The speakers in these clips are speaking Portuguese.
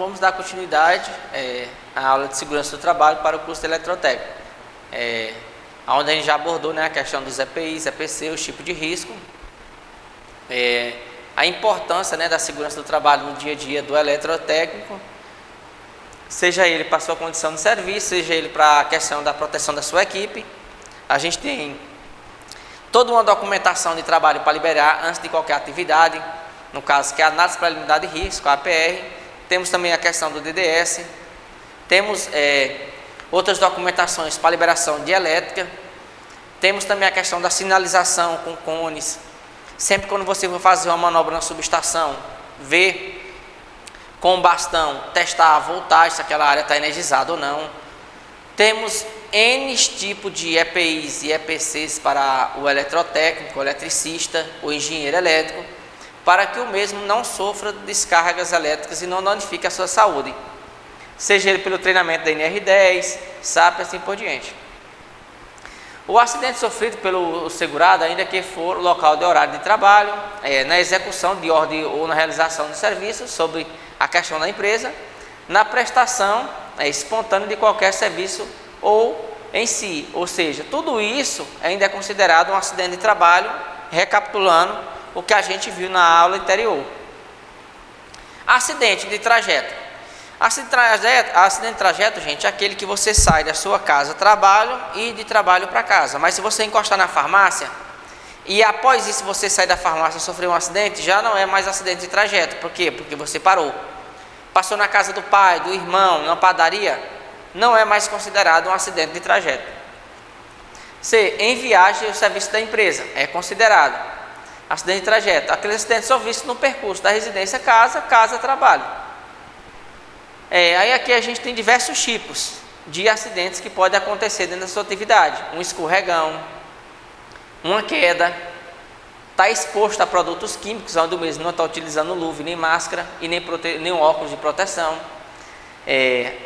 vamos dar continuidade à aula de segurança do trabalho para o curso de eletrotécnico, onde a gente já abordou, né, a questão dos EPIs, EPC, os tipos de risco, a importância, né, da segurança do trabalho no dia a dia do eletrotécnico, seja ele para a sua condição de serviço, seja ele para a questão da proteção da sua equipe. A gente tem toda uma documentação de trabalho para liberar antes de qualquer atividade, no caso que é a análise preliminar de risco, a APR. Temos também a questão do DDS, temos outras documentações para liberação de elétrica, temos também a questão da sinalização com cones. Sempre quando você for fazer uma manobra na subestação, ver com o bastão, testar a voltagem, se aquela área está energizada ou não. Temos N tipos de EPIs e EPCs para o eletrotécnico, o eletricista, o engenheiro elétrico, para que o mesmo não sofra descargas elétricas e não danifique a sua saúde, seja ele pelo treinamento da NR10, SAP e assim por diante. O acidente sofrido pelo segurado, ainda que for local de horário de trabalho, na execução de ordem ou na realização de serviço sobre a questão da empresa, na prestação espontânea de qualquer serviço ou em si, ou seja, tudo isso ainda é considerado um acidente de trabalho, recapitulando o que a gente viu na aula anterior. Acidente de trajeto. Acidente de trajeto, gente, é aquele que você sai da sua casa trabalho e de trabalho para casa. Mas se você encostar na farmácia e após isso você sair da farmácia e sofrer um acidente, já não é mais acidente de trajeto. Por quê? Porque você parou. Passou na casa do pai, do irmão, na padaria, não é mais considerado um acidente de trajeto. C. Em viagem ao serviço da empresa, é considerado acidente de trajeto. Aqueles acidentes são vistos no percurso da residência casa, trabalho. Aí aqui a gente tem diversos tipos de acidentes que podem acontecer dentro da sua atividade. Um escorregão, uma queda, está exposto a produtos químicos, onde o mesmo não está utilizando luva, nem máscara e nem um óculos de proteção.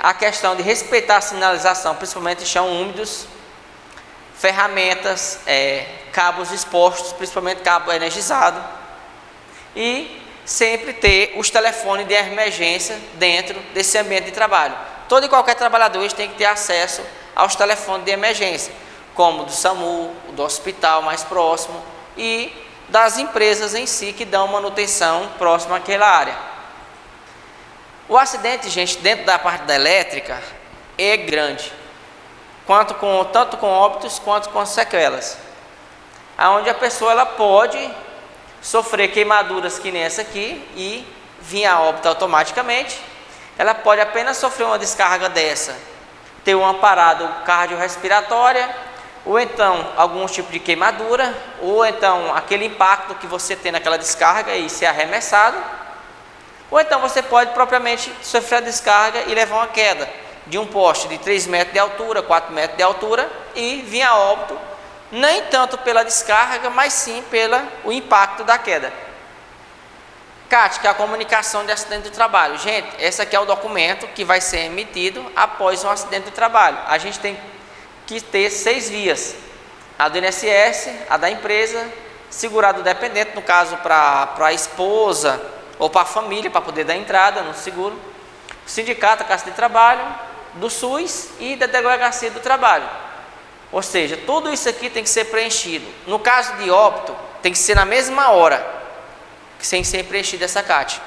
A questão de respeitar a sinalização, principalmente em chão úmidos, ferramentas, cabos expostos, principalmente cabo energizado, e sempre ter os telefones de emergência dentro desse ambiente de trabalho. Todo e qualquer trabalhador tem que ter acesso aos telefones de emergência, como do SAMU, do hospital mais próximo e das empresas em si que dão manutenção próxima àquela área. O acidente, gente, dentro da parte da elétrica é grande, tanto com óbitos quanto com sequelas, onde a pessoa ela pode sofrer queimaduras que nem essa aqui e vir a óbito automaticamente. Ela pode apenas sofrer uma descarga dessa, ter uma parada cardiorrespiratória, ou então algum tipo de queimadura, ou então aquele impacto que você tem naquela descarga e ser arremessado, ou então você pode propriamente sofrer a descarga e levar uma queda de um poste de 3 metros de altura, 4 metros de altura e vir a óbito, nem tanto pela descarga, mas sim pelo impacto da queda. CAT, que é a comunicação de acidente do trabalho. Gente, esse aqui é o documento que vai ser emitido após um acidente do trabalho. A gente tem que ter 6 vias: a do INSS, a da empresa, segurado dependente, no caso para a esposa ou para a família, para poder dar entrada no seguro, sindicato, a Caixa de Trabalho, do SUS e da Delegacia do Trabalho. Ou seja, tudo isso aqui tem que ser preenchido. No caso de óbito, tem que ser na mesma hora, sem ser preenchida essa CAT,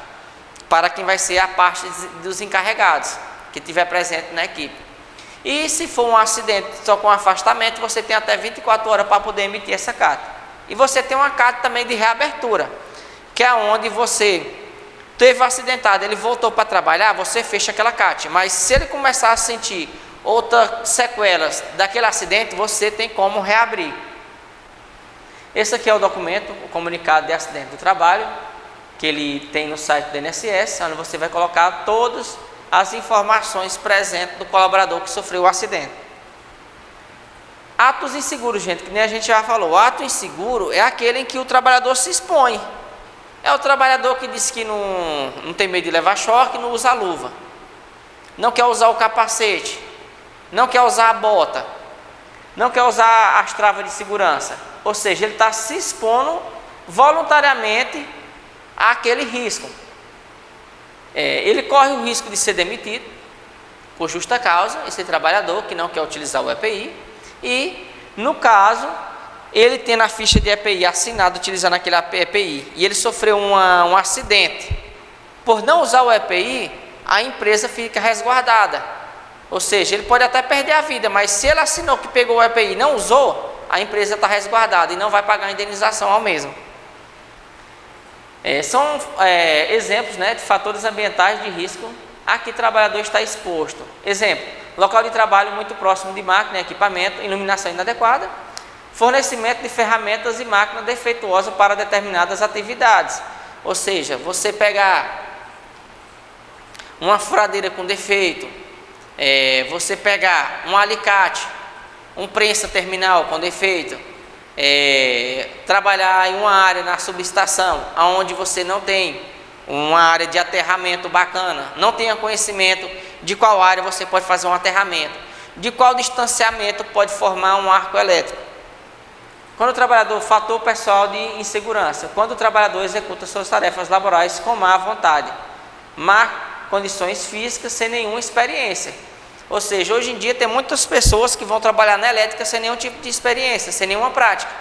para quem vai ser a parte dos encarregados, que estiver presente na equipe. E se for um acidente só com afastamento, você tem até 24 horas para poder emitir essa CAT. E você tem uma CAT também de reabertura, que é onde você teve um acidentado, ele voltou para trabalhar, você fecha aquela CAT. Mas se ele começar a sentir outras sequelas daquele acidente, você tem como reabrir. Esse aqui é o documento, o comunicado de acidente do trabalho, que ele tem no site do INSS, onde você vai colocar todas as informações presentes do colaborador que sofreu o acidente. Atos inseguros, gente, que nem a gente já falou. Ato inseguro é aquele em que o trabalhador se expõe. É o trabalhador que diz que não tem medo de levar choque, não usa a luva, não quer usar o capacete, não quer usar a bota, não quer usar as travas de segurança. Ou seja, ele está se expondo voluntariamente àquele risco. ele corre o risco de ser demitido por justa causa, esse trabalhador que não quer utilizar o EPI, e no caso, ele tem na ficha de EPI assinado utilizando aquele EPI, e ele sofreu um acidente, por não usar o EPI, a empresa fica resguardada, ou seja, ele pode até perder a vida, mas se ele assinou que pegou o EPI e não usou, a empresa está resguardada e não vai pagar a indenização ao mesmo. São exemplos, né, de fatores ambientais de risco a que o trabalhador está exposto. Exemplo, local de trabalho muito próximo de máquina e equipamento, iluminação inadequada, fornecimento de ferramentas e máquina defeituosa para determinadas atividades. Ou seja, você pegar uma furadeira com defeito, você pegar um alicate, um prensa terminal com defeito, trabalhar em uma área na subestação, onde você não tem uma área de aterramento bacana, não tenha conhecimento de qual área você pode fazer um aterramento, de qual distanciamento pode formar um arco elétrico. Quando o trabalhador, fator pessoal de insegurança, quando o trabalhador executa suas tarefas laborais com má vontade, má condições físicas, sem nenhuma experiência. Ou seja, hoje em dia tem muitas pessoas que vão trabalhar na elétrica sem nenhum tipo de experiência, sem nenhuma prática.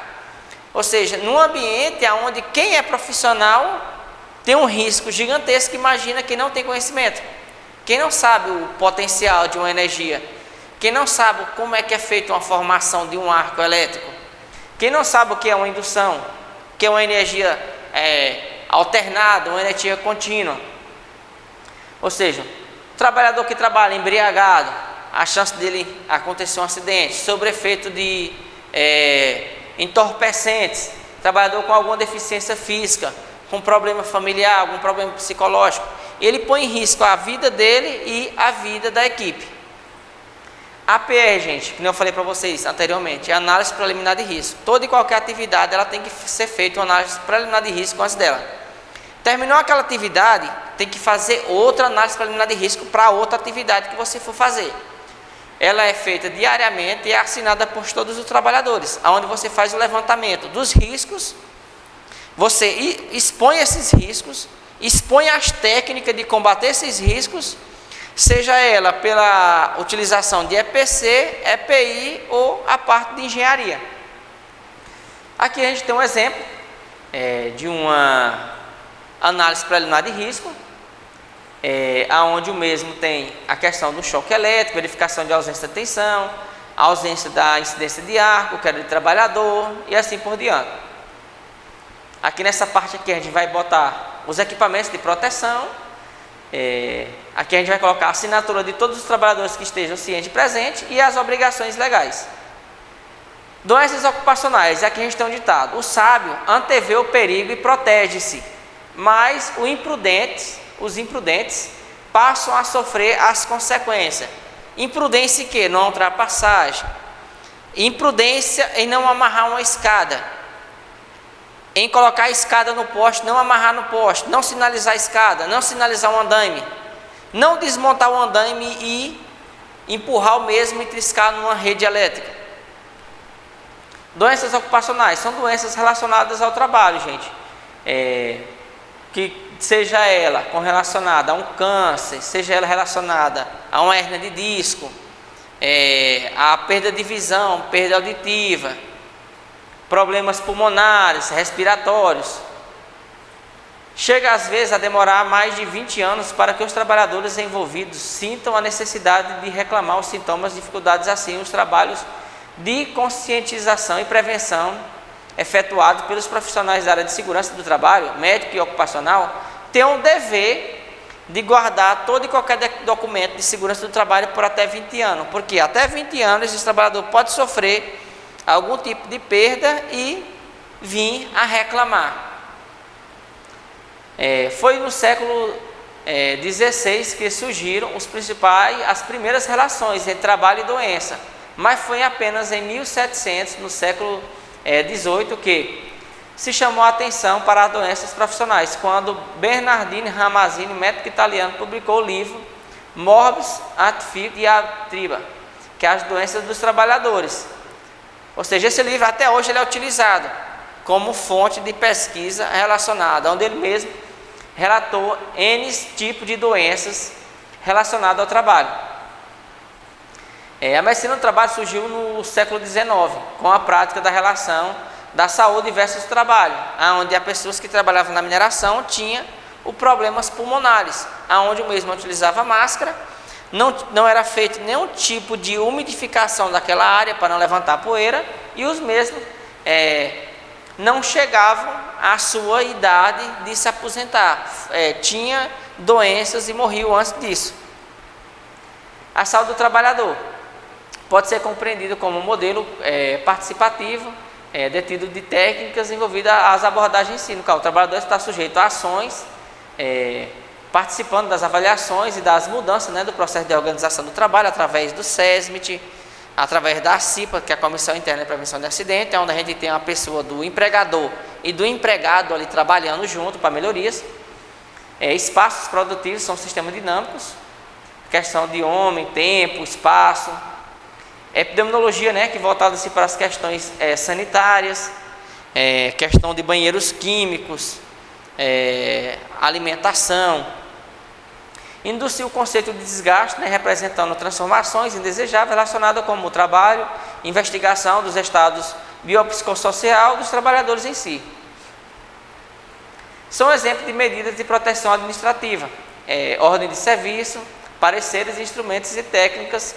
Ou seja, num ambiente onde quem é profissional tem um risco gigantesco, imagina quem não tem conhecimento. Quem não sabe o potencial de uma energia, quem não sabe como é que é feita uma formação de um arco elétrico, quem não sabe o que é uma indução, que é uma energia alternada, uma energia contínua. Ou seja, o trabalhador que trabalha embriagado, a chance dele acontecer um acidente, sob efeito de entorpecentes, trabalhador com alguma deficiência física, com problema familiar, algum problema psicológico, ele põe em risco a vida dele e a vida da equipe. APR, gente, como eu falei para vocês anteriormente, é análise preliminar de risco. Toda e qualquer atividade, ela tem que ser feita uma análise preliminar de risco antes dela. Terminou aquela atividade, tem que fazer outra análise preliminar de risco para outra atividade que você for fazer. Ela é feita diariamente e é assinada por todos os trabalhadores, onde você faz o levantamento dos riscos, você expõe esses riscos, expõe as técnicas de combater esses riscos, seja ela pela utilização de EPC, EPI ou a parte de engenharia. Aqui a gente tem um exemplo de uma análise preliminar de risco, onde o mesmo tem a questão do choque elétrico, verificação de ausência de tensão, ausência da incidência de arco, queda de trabalhador e assim por diante. Aqui nessa parte aqui a gente vai botar os equipamentos de proteção. Aqui a gente vai colocar a assinatura de todos os trabalhadores que estejam cientes e presentes e as obrigações legais. Doenças ocupacionais, aqui a gente tem um ditado: o sábio antevê o perigo e protege-se, mas os imprudentes passam a sofrer as consequências. Imprudência em quê? Não ultrapassagem. Imprudência em não amarrar uma escada, em colocar a escada no poste, não amarrar no poste, não sinalizar a escada, não sinalizar o andaime, não desmontar o andaime e empurrar o mesmo e triscar numa rede elétrica. Doenças ocupacionais são doenças relacionadas ao trabalho, gente. Que seja ela relacionada a um câncer, seja ela relacionada a uma hérnia de disco, a perda de visão, perda auditiva, problemas pulmonares, respiratórios. Chega às vezes a demorar mais de 20 anos para que os trabalhadores envolvidos sintam a necessidade de reclamar os sintomas, dificuldades assim, os trabalhos de conscientização e prevenção efetuados pelos profissionais da área de segurança do trabalho, médico e ocupacional, têm um dever de guardar todo e qualquer documento de segurança do trabalho por até 20 anos, porque até 20 anos esse trabalhador pode sofrer algum tipo de perda e vir a reclamar. Foi no século XVI que surgiram as primeiras relações entre trabalho e doença, mas foi apenas em 1700, no século XVIII, que se chamou a atenção para as doenças profissionais, quando Bernardino Ramazzini, médico italiano, publicou o livro Morbis et Diatriba, que é as doenças dos trabalhadores. Ou seja, esse livro até hoje ele é utilizado como fonte de pesquisa relacionada, onde ele mesmo relatou N tipos de doenças relacionadas ao trabalho. A medicina do trabalho surgiu no século XIX, com a prática da relação da saúde versus o trabalho, onde as pessoas que trabalhavam na mineração tinham os problemas pulmonares, onde o mesmo utilizava máscara, não era feito nenhum tipo de umidificação daquela área para não levantar poeira, e os mesmos não chegavam à sua idade de se aposentar, tinha doenças e morriam antes disso. A saúde do trabalhador pode ser compreendido como um modelo participativo, detido de técnicas envolvidas às abordagens em si, no qual o trabalhador está sujeito a ações, participando das avaliações e das mudanças, do processo de organização do trabalho, através do SESMIT, através da CIPA, que é a Comissão Interna de Prevenção de Acidentes, onde a gente tem uma pessoa do empregador e do empregado ali trabalhando junto para melhorias. Espaços produtivos são sistemas dinâmicos, questão de homem, tempo, espaço. Epidemiologia, que voltada-se para as questões sanitárias, questão de banheiros químicos, alimentação. Indústria, o conceito de desgaste, representando transformações indesejáveis relacionadas como o trabalho, investigação dos estados biopsicossocial dos trabalhadores em si. São exemplos de medidas de proteção administrativa, ordem de serviço, pareceres, instrumentos e técnicas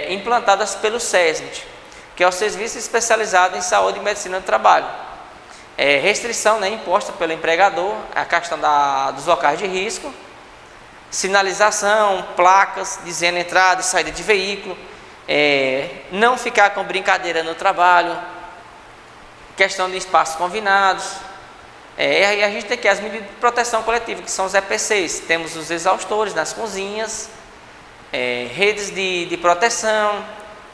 implantadas pelo SESMIT, que é o Serviço Especializado em Saúde e Medicina do Trabalho. Restrição imposta pelo empregador, a questão dos locais de risco, sinalização, placas dizendo entrada e saída de veículo, não ficar com brincadeira no trabalho, questão de espaços convinados. E a gente tem aqui as medidas de proteção coletiva, que são os EPCs. Temos os exaustores nas cozinhas, redes de proteção,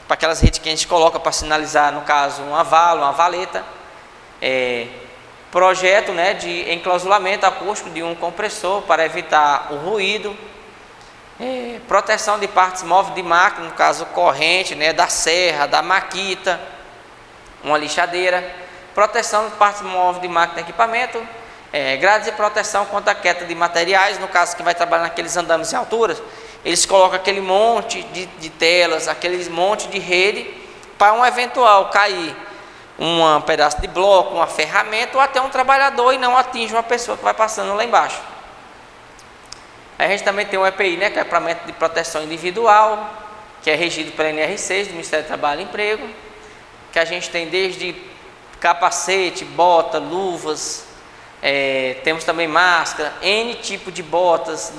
para aquelas redes que a gente coloca para sinalizar, no caso, uma vala, uma valeta. Projeto de enclausulamento acústico de um compressor para evitar o ruído. Proteção de partes móveis de máquina, no caso corrente, da serra, da maquita, uma lixadeira. Proteção de partes móveis de máquina e equipamento. Grades de proteção contra a queda de materiais, no caso que vai trabalhar naqueles andames em alturas, eles colocam aquele monte de telas, aquele monte de rede, para um eventual cair um pedaço de bloco, uma ferramenta ou até um trabalhador e não atinge uma pessoa que vai passando lá embaixo. A gente também tem o EPI, que é o equipamento de proteção individual, que é regido pela NR6 do Ministério do Trabalho e Emprego, que a gente tem desde capacete, bota, luvas, temos também máscara, N tipo de botas,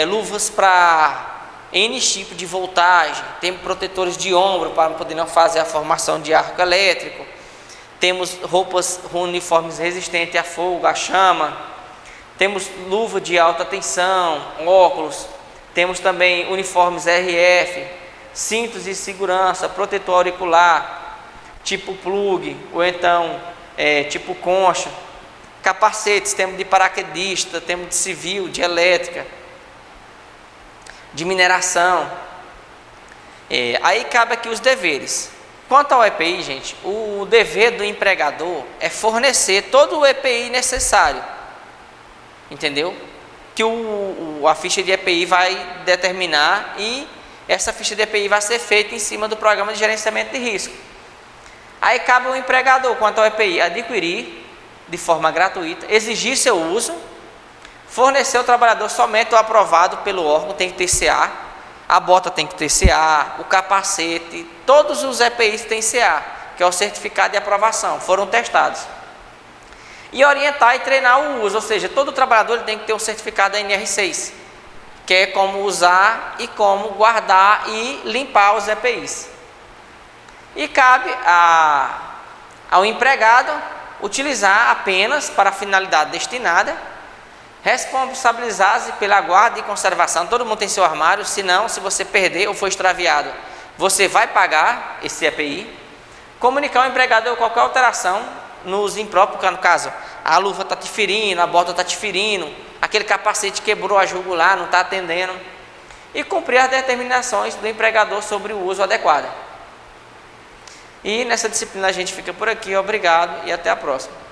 luvas para N tipo de voltagem, temos protetores de ombro para poder não fazer a formação de arco elétrico, temos roupas, uniformes resistentes a fogo, a chama, temos luva de alta tensão, óculos, temos também uniformes RF, cintos de segurança, protetor auricular, tipo plug, ou então tipo concha, capacetes, temos de paraquedista, temos de civil, de elétrica, de mineração. Aí cabe aqui os deveres. Quanto ao EPI, gente, o dever do empregador é fornecer todo o EPI necessário, entendeu? Que a ficha de EPI vai determinar, e essa ficha de EPI vai ser feita em cima do programa de gerenciamento de risco. Aí cabe ao empregador, quanto ao EPI, adquirir de forma gratuita, exigir seu uso, fornecer ao trabalhador somente o aprovado pelo órgão, tem que ter CA, a bota tem que ter CA, o capacete, todos os EPIs têm CA, que é o certificado de aprovação, foram testados. E orientar e treinar o uso, ou seja, todo trabalhador tem que ter um certificado da NR6, que é como usar e como guardar e limpar os EPIs. E cabe ao empregado utilizar apenas para a finalidade destinada, responsabilizar-se pela guarda e conservação. Todo mundo tem seu armário, senão, se você perder ou for extraviado, você vai pagar esse EPI. Comunicar ao empregador qualquer alteração nos impróprios, no caso, a luva está te ferindo, a bota está te ferindo, aquele capacete quebrou a jugular, não está atendendo. E cumprir as determinações do empregador sobre o uso adequado. E nessa disciplina a gente fica por aqui, obrigado e até a próxima.